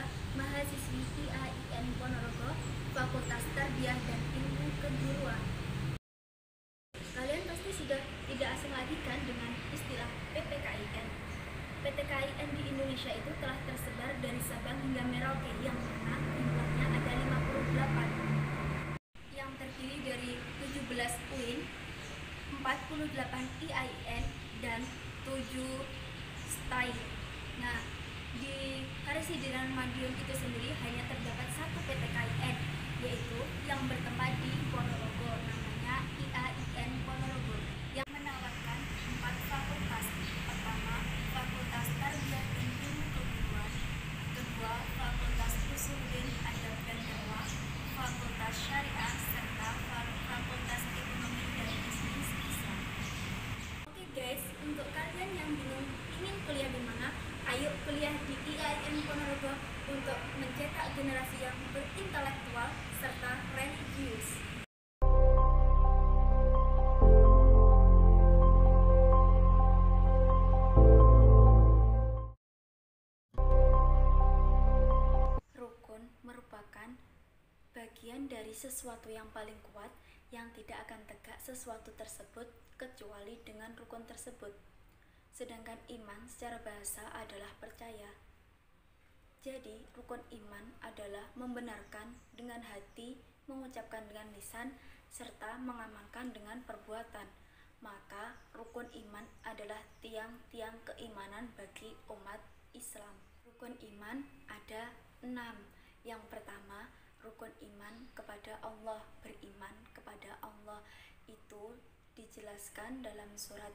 adalah mahasiswi IAIN Ponorogo, Fakultas Tarbiyah dan Ilmu Keguruan. Kalian pasti sudah tidak asing lagi kan dengan istilah PPKIN. PTKIN di Indonesia itu telah tersebar dari Sabang hingga Merauke, yang mana jumlahnya ada 58, yang terdiri dari 17 UIN, 48 IAIN, dan 7 STAI. Nah, di Karesidenan Madiun itu sendiri hanya terdapat satu PTKIN, yaitu yang bertempat di Ponorogo, namanya IAIN Ponorogo, yang menawarkan 4 fakultas. Pertama, Fakultas Tarbiyah dan Ilmu Keguruan; kedua, Fakultas Usuluddin Adab dan Dakwah; Fakultas Syariah; serta Fakultas Ekonomi dan Bisnis Islam. Oke guys, untuk kalian yang bingung ingin kuliah di mana, ayo kuliah di IAIN Ponorogo untuk mencetak generasi yang berintelektual serta religius. Rukun merupakan bagian dari sesuatu yang paling kuat yang tidak akan tegak sesuatu tersebut kecuali dengan rukun tersebut. Sedangkan iman secara bahasa adalah percaya. Jadi, rukun iman adalah membenarkan dengan hati, mengucapkan dengan lisan, serta mengamalkan dengan perbuatan. Maka, rukun iman adalah tiang-tiang keimanan bagi umat Islam. Rukun iman ada 6. Yang pertama, rukun iman kepada Allah, beriman kepada Allah. Itu dijelaskan dalam surat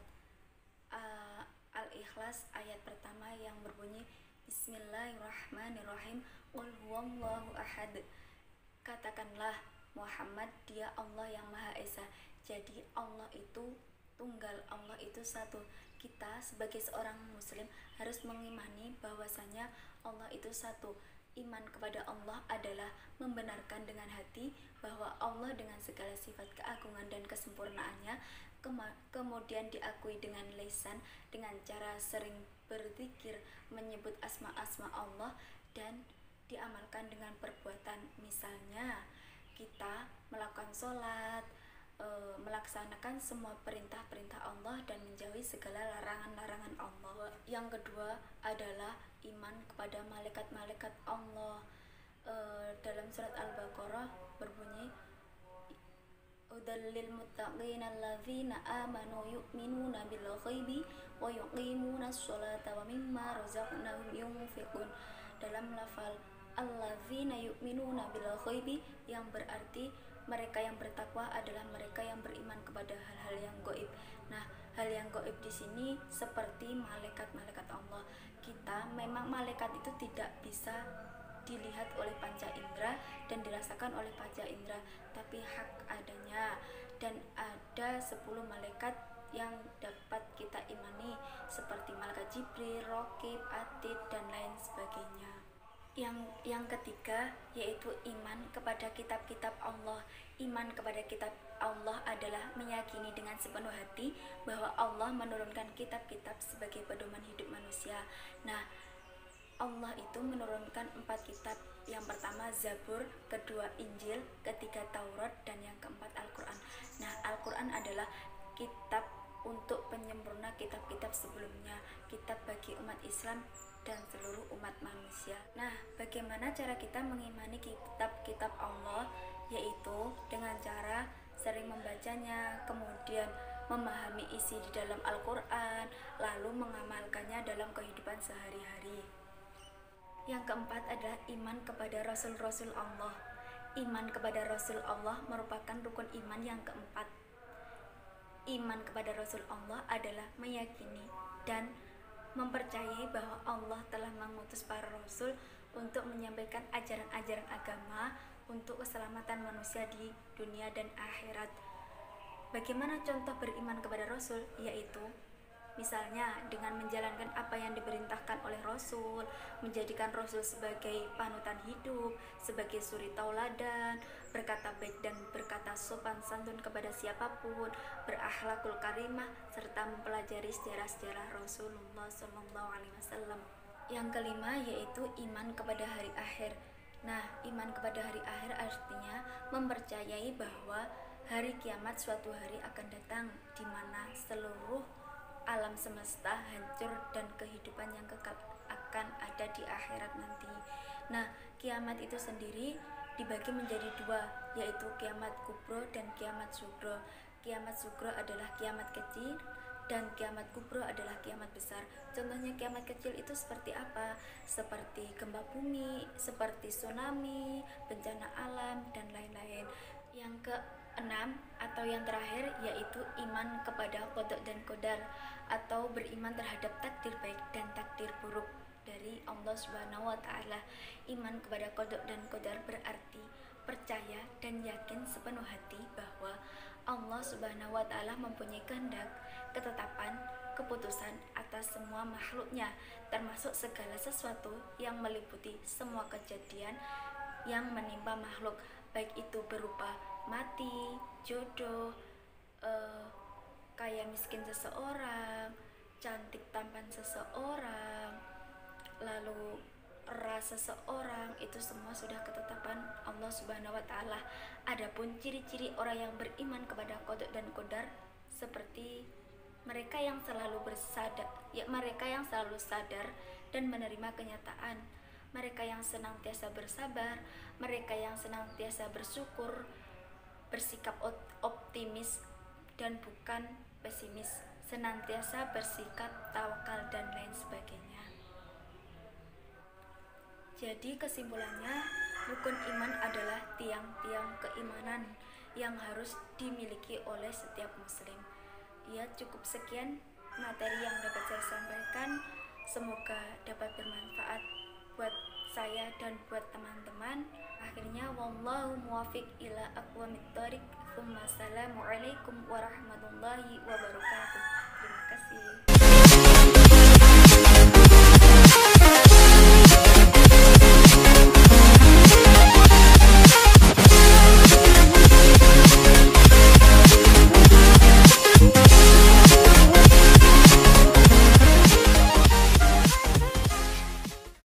Al-Ikhlas ayat pertama yang berbunyi Bismillahirrahmanirrahim, Qul huwallahu ahad. Katakanlah Muhammad, dia Allah yang Maha Esa. Jadi Allah itu tunggal, Allah itu satu. Kita sebagai seorang muslim harus mengimani bahwasanya Allah itu satu. Iman kepada Allah adalah membenarkan dengan hati bahwa Allah dengan segala sifat keagungan dan kesempurnaannya, kemudian diakui dengan lisan dengan cara sering berzikir menyebut asma-asma Allah, dan diamalkan dengan perbuatan. Misalnya kita melakukan sholat, melaksanakan semua perintah-perintah Allah dan menjauhi segala larangan-larangan Allah. Yang kedua adalah iman kepada malaikat-malaikat Allah. Dalam surat Al-Baqarah berbunyi Udallil muttaqin alladzina amanu yu'minuna bil ghaibi wa yuqimuna sholata wa mimma razaqnahum yunfiqun. Dalam lafal alladzina yu'minuna bil ghaibi, yang berarti mereka yang bertakwa adalah mereka yang beriman kepada hal-hal yang gaib. Nah, hal yang gaib di sini seperti malaikat-malaikat Allah. Kita memang malaikat itu tidak bisa dilihat oleh panca indera dan dirasakan oleh panca indera, tapi hak adanya. Dan ada 10 malaikat yang dapat kita imani seperti malaikat Jibril, Raqib, Atid, dan lain sebagainya. Yang ketiga yaitu iman kepada kitab-kitab Allah. Iman kepada kitab Allah adalah meyakini dengan sepenuh hati bahwa Allah menurunkan kitab-kitab sebagai pedoman hidup manusia. Nah, Allah itu menurunkan 4 kitab. Yang pertama Zabur, kedua Injil, ketiga Taurat, dan yang keempat Al-Quran. Nah, Al-Quran adalah kitab untuk penyempurna kitab-kitab sebelumnya, kitab bagi umat Islam dan seluruh umat manusia. Nah, bagaimana cara kita mengimani kitab-kitab Allah? Yaitu dengan cara sering membacanya, kemudian memahami isi di dalam Al-Quran, lalu mengamalkannya dalam kehidupan sehari-hari. Yang keempat adalah iman kepada Rasul-Rasul Allah. Iman kepada Rasul Allah merupakan rukun iman yang keempat. Iman kepada Rasul Allah adalah meyakini dan mempercayai bahwa Allah telah mengutus para Rasul untuk menyampaikan ajaran-ajaran agama untuk keselamatan manusia di dunia dan akhirat. Bagaimana contoh beriman kepada Rasul? Yaitu misalnya dengan menjalankan apa yang diperintahkan oleh Rasul, menjadikan Rasul sebagai panutan hidup, sebagai suri tauladan, berkata baik dan berkata sopan santun kepada siapapun, berakhlakul karimah, serta mempelajari sejarah-sejarah Rasulullah SAW. Yang kelima yaitu iman kepada hari akhir. Nah, iman kepada hari akhir artinya mempercayai bahwa hari kiamat suatu hari akan datang di mana seluruh alam semesta hancur dan kehidupan yang kekal akan ada di akhirat nanti. Nah, kiamat itu sendiri dibagi menjadi dua, yaitu kiamat kubro dan kiamat sugro. Kiamat sugro adalah kiamat kecil dan kiamat kubro adalah kiamat besar. Contohnya kiamat kecil itu seperti apa? Seperti gempa bumi, seperti tsunami, bencana alam, dan lain-lain. Yang keenam atau yang terakhir yaitu iman kepada qada dan qadar, atau beriman terhadap takdir baik dan takdir buruk dari Allah Subhanahu wa taala. Iman kepada qada dan qadar berarti percaya dan yakin sepenuh hati bahwa Allah Subhanahu wa taala mempunyai kehendak, ketetapan, keputusan atas semua makhluknya, termasuk segala sesuatu yang meliputi semua kejadian yang menimpa makhluk, baik itu berupa mati, jodoh, kaya miskin seseorang, cantik tampan seseorang, lalu ras seseorang, itu semua sudah ketetapan Allah Subhanahu wa taala. Adapun ciri-ciri orang yang beriman kepada qada dan qadar seperti mereka yang selalu sadar dan menerima kenyataan, mereka yang senantiasa bersabar, mereka yang senantiasa bersyukur, bersikap optimis dan bukan pesimis, senantiasa bersikap tawakal dan lain sebagainya. Jadi kesimpulannya, rukun iman adalah tiang-tiang keimanan yang harus dimiliki oleh setiap muslim. Ya, cukup sekian materi yang dapat saya sampaikan. Semoga dapat bermanfaat buat saya dan buat teman-teman. Akhirnya, wallahu muwafiq ila aqwamit thoriq. Assalamualaikum warahmatullahi wabarakatuh. Terima kasih.